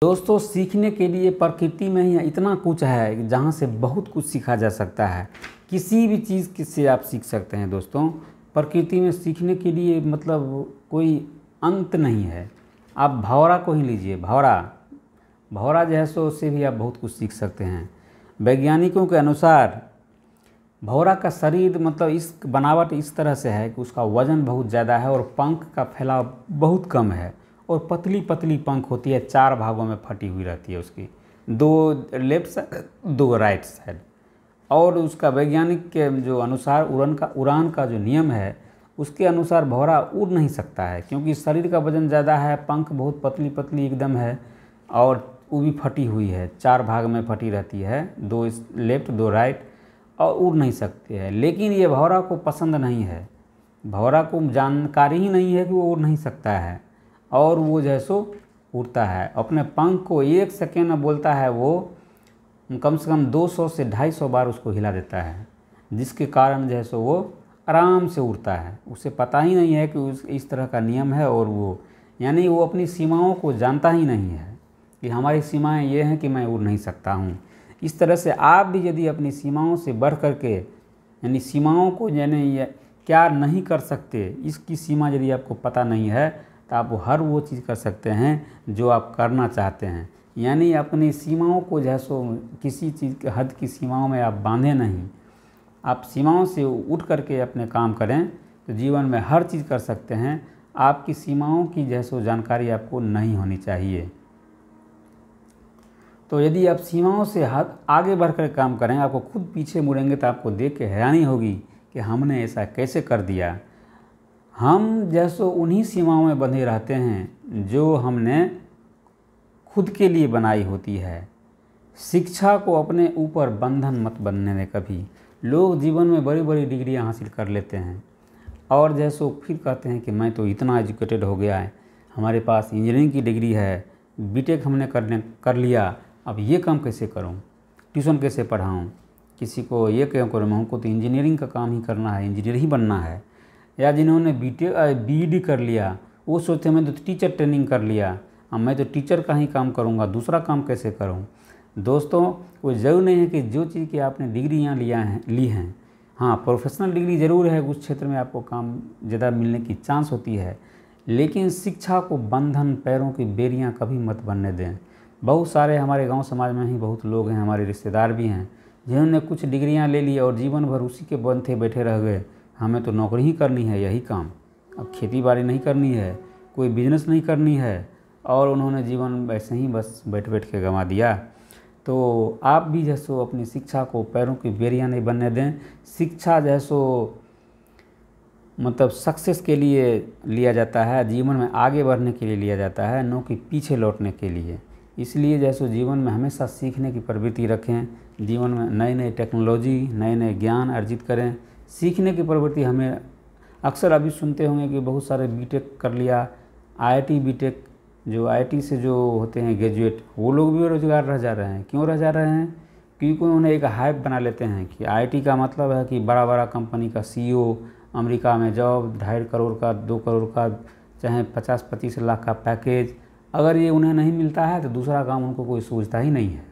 दोस्तों, सीखने के लिए प्रकृति में ही इतना कुछ है कि जहाँ से बहुत कुछ सीखा जा सकता है। किसी भी चीज़ से आप सीख सकते हैं दोस्तों। प्रकृति में सीखने के लिए मतलब कोई अंत नहीं है। आप भँवरा को ही लीजिए, भँवरा जो है सो उससे भी आप बहुत कुछ सीख सकते हैं। वैज्ञानिकों के अनुसार भँवरा का शरीर मतलब इस बनावट इस तरह से है कि उसका वज़न बहुत ज़्यादा है और पंख का फैलाव बहुत कम है और पतली पतली पंख होती है, 4 भागों में फटी हुई रहती है उसकी, 2 लेफ्ट साइड 2 राइट साइड। और उसका वैज्ञानिक के जो अनुसार उड़ान का जो नियम है उसके अनुसार भँवरा उड़ नहीं सकता है, क्योंकि शरीर का वज़न ज़्यादा है, पंख बहुत पतली पतली एकदम है और वो भी फटी हुई है, 4 भाग में फटी रहती है, 2 लेफ्ट 2 राइट, और उड़ नहीं सकते हैं। लेकिन ये भँवरा को पसंद नहीं है, भँवरा को जानकारी ही नहीं है कि वो उड़ नहीं सकता है और वो जैसो उड़ता है। अपने पंख को 1 सेकेंड में बोलता है वो कम से कम 200 से 250 बार उसको हिला देता है, जिसके कारण जैसो वो आराम से उड़ता है। उसे पता ही नहीं है कि इस तरह का नियम है और वो यानी वो अपनी सीमाओं को जानता ही नहीं है कि हमारी सीमाएं ये हैं कि मैं उड़ नहीं सकता हूँ। इस तरह से आप भी यदि अपनी सीमाओं से बढ़ कर के यानी सीमाओं को यानी क्या नहीं कर सकते, इसकी सीमा यदि आपको पता नहीं है तो आप हर वो चीज़ कर सकते हैं जो आप करना चाहते हैं। यानी अपनी सीमाओं को जैसो किसी चीज़ के हद की सीमाओं में आप बांधे नहीं, आप सीमाओं से उठ करके अपने काम करें तो जीवन में हर चीज़ कर सकते हैं। आपकी सीमाओं की जैसो जानकारी आपको नहीं होनी चाहिए। तो यदि आप सीमाओं से हद आगे बढ़कर काम करें, आपको खुद पीछे मुड़ेंगे तो आपको देख के हैरानी होगी कि हमने ऐसा कैसे कर दिया। हम जैसो उन्हीं सीमाओं में बंधे रहते हैं जो हमने खुद के लिए बनाई होती है। शिक्षा को अपने ऊपर बंधन मत बनने दें कभी। लोग जीवन में बड़ी बड़ी डिग्रियां हासिल कर लेते हैं और जैसो फिर कहते हैं कि मैं तो इतना एजुकेटेड हो गया है, हमारे पास इंजीनियरिंग की डिग्री है, बीटेक हमने कर लिया, अब ये काम कैसे करूं, ट्यूशन कैसे पढ़ाऊं, किसी को ये क्यों करूं, हमको तो इंजीनियरिंग का काम ही करना है, इंजीनियर ही बनना है। या जिन्होंने बीईडी कर लिया वो सोचते हैं मैं तो टीचर ट्रेनिंग कर लिया, अब मैं तो टीचर का ही काम करूंगा, दूसरा काम कैसे करूं। दोस्तों, कोई ज़रूर नहीं है कि जो चीज़ की आपने डिग्री यहाँ ली हैं, हाँ प्रोफेशनल डिग्री ज़रूर है, उस क्षेत्र में आपको काम ज़्यादा मिलने की चांस होती है, लेकिन शिक्षा को बंधन, पैरों की बेड़ियाँ कभी मत बनने दें। बहुत सारे हमारे गांव समाज में ही बहुत लोग हैं, हमारे रिश्तेदार भी हैं, जिन्होंने कुछ डिग्रियां ले ली और जीवन भर उसी के बंधे बैठे रह गए। हमें तो नौकरी ही करनी है, यही काम, अब खेती बाड़ी नहीं करनी है, कोई बिजनेस नहीं करनी है, और उन्होंने जीवन वैसे ही बस बैठ बैठ के गंवा दिया। तो आप भी जैसो अपनी शिक्षा को पैरों की बेड़ियाँ नहीं बनने दें। शिक्षा जैसो मतलब सक्सेस के लिए लिया जाता है, जीवन में आगे बढ़ने के लिए लिया जाता है, न कि पीछे लौटने के लिए। इसलिए जैसो जीवन में हमेशा सीखने की प्रवृत्ति रखें, जीवन में नई नई टेक्नोलॉजी, नए नए ज्ञान अर्जित करें। सीखने की प्रवृत्ति हमें अक्सर अभी सुनते होंगे कि बहुत सारे बीटेक कर लिया, आईआईटी बीटेक, जो आईआईटी से जो होते हैं ग्रेजुएट, वो लोग भी बेरोजगार रह जा रहे हैं। क्यों रह जा रहे हैं? क्योंकि उन्होंने एक हाइप बना लेते हैं कि आईआईटी का मतलब है कि बड़ा बड़ा कंपनी का सीईओ, अमेरिका में जॉब, 2.5 करोड़ का, 2 करोड़ का, चाहे 50-25 लाख का पैकेज। अगर ये उन्हें नहीं मिलता है तो दूसरा काम उनको कोई सोचता ही नहीं है,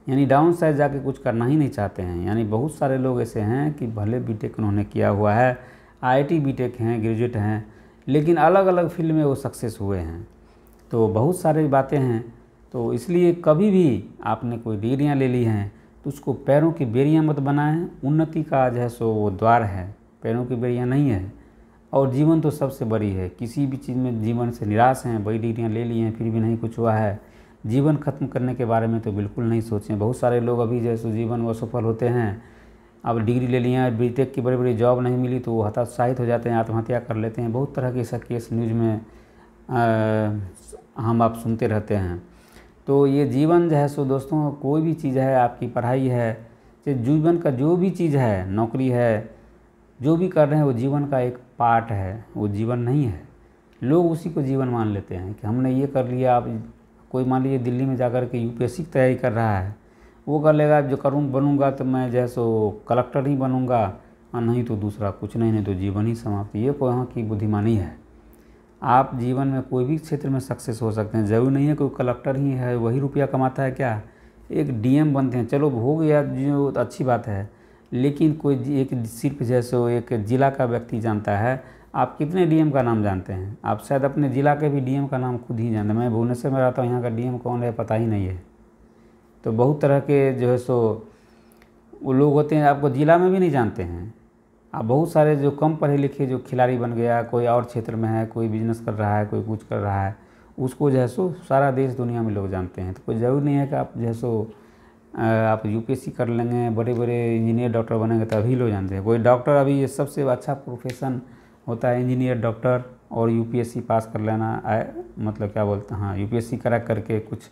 यानी डाउन साइड जाके कुछ करना ही नहीं चाहते हैं। यानी बहुत सारे लोग ऐसे हैं कि भले बीटेक उन्होंने किया हुआ है, आईआईटी बीटेक हैं, ग्रेजुएट हैं, लेकिन अलग अलग फील्ड में वो सक्सेस हुए हैं। तो बहुत सारी बातें हैं। तो इसलिए कभी भी आपने कोई डिग्रियाँ ले ली हैं तो उसको पैरों की बेड़ियाँ मत बनाएं। उन्नति का जो है सो वो द्वार है, पैरों की बेड़ियाँ नहीं है। और जीवन तो सबसे बड़ी है, किसी भी चीज़ में जीवन से निराश हैं, बड़ी डिग्रियाँ ले ली हैं फिर भी नहीं कुछ हुआ है, जीवन ख़त्म करने के बारे में तो बिल्कुल नहीं सोचें। बहुत सारे लोग अभी जैसे जीवन में असफल होते हैं, अब डिग्री ले लिए हैं, बीटेक की बड़ी बड़ी जॉब नहीं मिली तो वो हताशायित हो जाते हैं, आत्महत्या कर लेते हैं। बहुत तरह के ऐसा केस न्यूज़ में हम आप सुनते रहते हैं। तो ये जीवन जो है सो दोस्तों, कोई भी चीज़ है, आपकी पढ़ाई है, जीवन का जो भी चीज़ है, नौकरी है, जो भी कर रहे हैं वो जीवन का एक पार्ट है, वो जीवन नहीं है। लोग उसी को जीवन मान लेते हैं कि हमने ये कर लिया। आप कोई मान लीजिए दिल्ली में जाकर के यूपीएससी की तैयारी कर रहा है, वो कर लेगा जो बनूंगा तो मैं जैसो कलेक्टर ही बनूंगा, और नहीं तो दूसरा कुछ नहीं, नहीं तो जीवन ही समाप्त। ये कोई यहाँ की बुद्धिमानी है। आप जीवन में कोई भी क्षेत्र में सक्सेस हो सकते हैं। ज़रूरी नहीं है कोई कलेक्टर ही है वही रुपया कमाता है, क्या एक डीएम बनते हैं, चलो हो गया जो अच्छी बात है, लेकिन कोई एक सिर्फ जैसे एक ज़िला का व्यक्ति जानता है, आप कितने डीएम का नाम जानते हैं? आप शायद अपने ज़िला के भी डीएम का नाम खुद ही जानते हैं। मैं भुवनेश्वर में रहता हूँ, यहाँ का डीएम कौन है पता ही नहीं है। तो बहुत तरह के जो है सो वो लोग होते हैं, आपको ज़िला में भी नहीं जानते हैं। आप बहुत सारे जो कम पढ़े लिखे जो खिलाड़ी बन गया, कोई और क्षेत्र में है, कोई बिजनेस कर रहा है, कोई कुछ कर रहा है, उसको जो है सो सारा देश दुनिया में लोग जानते हैं। तो कोई ज़रूरी नहीं है कि आप जो है सो आप यूपीएससी कर लेंगे, बड़े बड़े इंजीनियर डॉक्टर बनेंगे तभी लोग जानते हैं। कोई डॉक्टर अभी ये सबसे अच्छा प्रोफेशन होता है इंजीनियर डॉक्टर, और यूपीएससी पास कर लेना मतलब क्या बोलते हैं, हाँ यूपीएससी क्रैक करके कुछ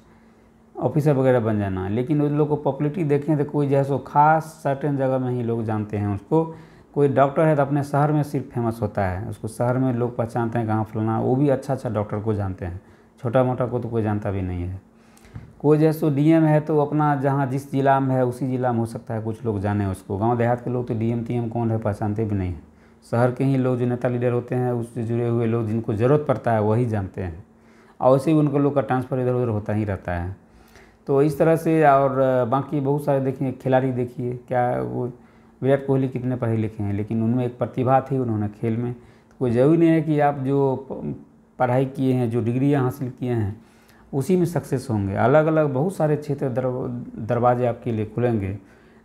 ऑफिसर वगैरह बन जाना। लेकिन उन लोगों को पॉपुलैरिटी देखें तो कोई जो है सो खास सर्टेन जगह में ही लोग जानते हैं उसको। कोई डॉक्टर है तो अपने शहर में सिर्फ फेमस होता है, उसको शहर में लोग पहचानते हैं, कहाँ फलाना, वो भी अच्छा डॉक्टर को जानते हैं, छोटा मोटा को तो कोई जानता भी नहीं है। कोई जैसो डीएम है तो अपना जहाँ जिस जिला में है उसी जिला में हो सकता है कुछ लोग जाने उसको। गांव देहात के लोग तो डीएम टीएम कौन है पहचानते भी नहीं है। शहर के ही लोग जो नेता लीडर होते हैं उससे जुड़े हुए लोग जिनको ज़रूरत पड़ता है वही जानते हैं, और वैसे ही उनको लोग का ट्रांसफ़र इधर उधर होता ही रहता है। तो इस तरह से, और बाकी बहुत सारे देखिए खिलाड़ी, देखिए क्या वो विराट कोहली कितने पढ़े लिखे हैं, लेकिन उनमें एक प्रतिभा थी उन्होंने खेल में। तो कोई ज़रूरी नहीं है कि आप जो पढ़ाई किए हैं, जो डिग्रियाँ हासिल किए हैं उसी में सक्सेस होंगे। अलग अलग बहुत सारे क्षेत्र दरवाजे आपके लिए खुलेंगे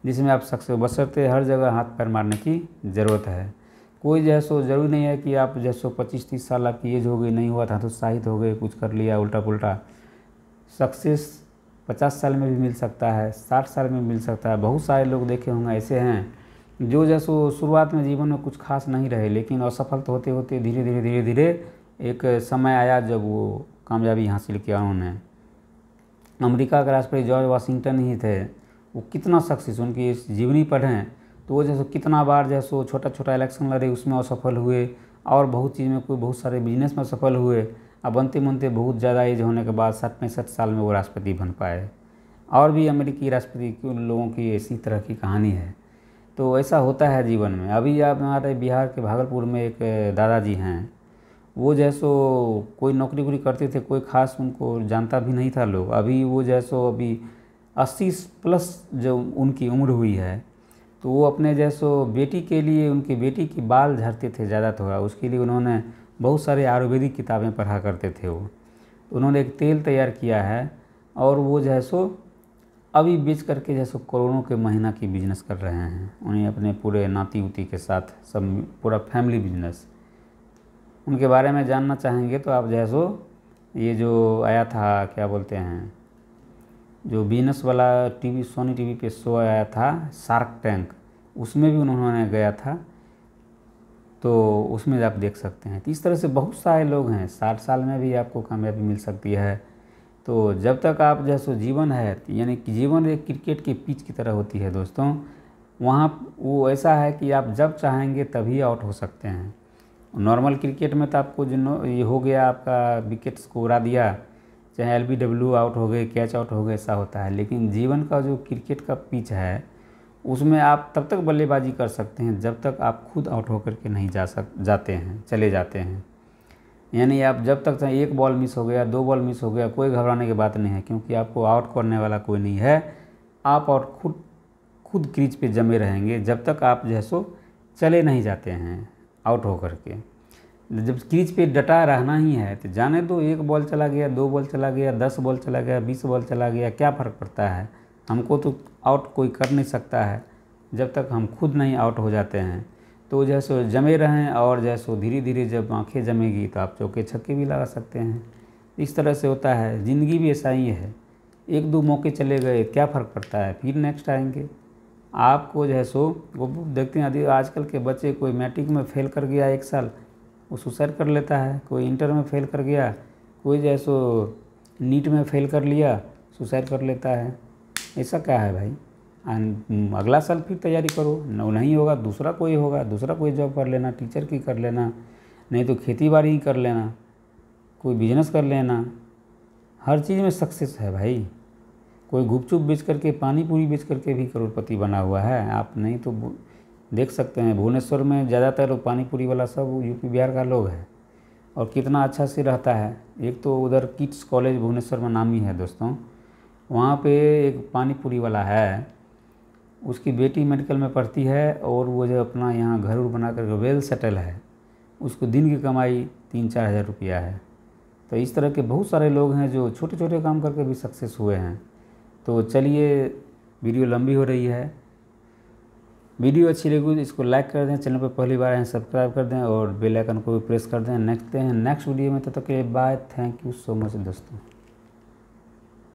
जिसमें आप सक्सेस, बशर्ते हर जगह हाथ पैर मारने की ज़रूरत है। कोई जो है सो ज़रूरी नहीं है कि आप जैसो 25-30 साल आपकी एज हो गई, नहीं हुआ था तो उत्साहित हो गए, कुछ कर लिया उल्टा पुल्टा। सक्सेस 50 साल में भी मिल सकता है, 60 साल में मिल सकता है। बहुत सारे लोग देखे होंगे ऐसे हैं जो जैसो शुरुआत में जीवन में कुछ खास नहीं रहे, लेकिन असफल तो होते होते धीरे धीरे एक समय आया जब वो कामयाबी हासिल किया उन्होंने। अमेरिका के राष्ट्रपति जॉर्ज वाशिंगटन ही थे, वो कितना सक्सेस, उनकी जीवनी पढ़ें तो वो जैसे कितना बार जैसो छोटा छोटा इलेक्शन लड़े उसमें असफल हुए, और बहुत चीज़ में कोई बहुत सारे बिजनेस में सफल हुए। अब बनते बनते बहुत ज़्यादा एज होने के बाद 60-65 साल में वो राष्ट्रपति बन पाए। और भी अमेरिकी राष्ट्रपति के लोगों की इसी तरह की कहानी है। तो ऐसा होता है जीवन में। अभी आप हमारे बिहार के भागलपुर में एक दादाजी हैं, वो जैसो कोई नौकरी वोकरी करते थे, कोई खास उनको जानता भी नहीं था लोग। अभी वो जैसो अभी 80+ जो उनकी उम्र हुई है, तो वो अपने जैसो बेटी के लिए, उनकी बेटी की बाल झड़ते थे ज़्यादा थोड़ा, उसके लिए उन्होंने बहुत सारे आयुर्वेदिक किताबें पढ़ा करते थे। वो उन्होंने एक तेल तैयार किया है, और वो जैसो अभी बेच करके जैसो करोड़ों के महीना की बिजनेस कर रहे हैं। उन्हें अपने पूरे नाती उती के साथ सब पूरा फैमिली बिजनेस। उनके बारे में जानना चाहेंगे तो आप जैसो ये जो आया था क्या बोलते हैं, जो बिजनेस वाला टीवी सोनी टीवी पे शो आया था शार्क टैंक, उसमें भी उन्होंने गया था, तो उसमें आप देख सकते हैं। तो इस तरह से बहुत सारे लोग हैं, 60 साल में भी आपको कामयाबी मिल सकती है। तो जब तक आप जैसो जीवन है, यानी कि जीवन एक क्रिकेट की पिच की तरह होती है दोस्तों, वहाँ वो ऐसा है कि आप जब चाहेंगे तभी आउट हो सकते हैं। नॉर्मल क्रिकेट में तो आपको जो ये हो गया, आपका विकेट्स को उड़ा दिया, चाहे LBW आउट हो गए, कैच आउट हो गए, ऐसा होता है। लेकिन जीवन का जो क्रिकेट का पिच है उसमें आप तब तक बल्लेबाजी कर सकते हैं जब तक आप खुद आउट होकर के नहीं चले जाते हैं। यानी आप जब तक चाहे 1 बॉल मिस हो गया, 2 बॉल मिस हो गया, कोई घबराने की बात नहीं है, क्योंकि आपको आउट करने वाला कोई नहीं है। आप और खुद क्रीज पे जमे रहेंगे जब तक आप जैसो चले नहीं जाते हैं आउट होकर के। जब क्रीज पे डटा रहना ही है तो जाने दो, 1 बॉल चला गया, 2 बॉल चला गया, 10 बॉल चला गया, 20 बॉल चला गया, क्या फ़र्क पड़ता है। हमको तो आउट कोई कर नहीं सकता है जब तक हम खुद नहीं आउट हो जाते हैं। तो जैसो जमे रहें, और जैसो धीरे धीरे जब आँखें जमेगी तो आप चौके छक्के भी लगा सकते हैं। इस तरह से होता है, ज़िंदगी भी ऐसा ही है। 1-2 मौके चले गए, क्या फ़र्क पड़ता है, फिर नेक्स्ट आएंगे। आपको जैसो वो देखते हैं आजकल के बच्चे, कोई मैट्रिक में फेल कर गया 1 साल, वो सुसाइड कर लेता है। कोई इंटर में फेल कर गया, कोई जैसो नीट में फेल कर लिया, सुसाइड कर लेता है। ऐसा क्या है भाई, अगला साल फिर तैयारी करो, नहीं होगा दूसरा कोई होगा, दूसरा कोई जॉब कर लेना, टीचर की कर लेना, नहीं तो खेती बाड़ी ही कर लेना, कोई बिजनेस कर लेना। हर चीज़ में सक्सेस है भाई। कोई गुपचुप बेच करके, पानी पूरी बेच करके भी करोड़पति बना हुआ है। आप नहीं तो देख सकते हैं, भुवनेश्वर में ज़्यादातर लोग पानी पूरी वाला सब यूपी बिहार का लोग है। और कितना अच्छा से रहता है। एक तो उधर किड्स कॉलेज भुवनेश्वर में नामी है दोस्तों, वहाँ पे एक पानी पूरी वाला है, उसकी बेटी मेडिकल में पढ़ती है और वो जो अपना यहाँ घर बना कर वेल सेटल है, उसको दिन की कमाई 3-4 हज़ार रुपया है। तो इस तरह के बहुत सारे लोग हैं जो छोटे छोटे काम करके भी सक्सेस हुए हैं। तो चलिए, वीडियो लंबी हो रही है, वीडियो अच्छी लगी तो इसको लाइक कर दें, चैनल पर पहली बार हैं सब्सक्राइब कर दें और बेल आइकन को भी प्रेस कर दें। नेक्स्ट वीडियो में, तब तक के लिए bye, thank you so much दोस्तों।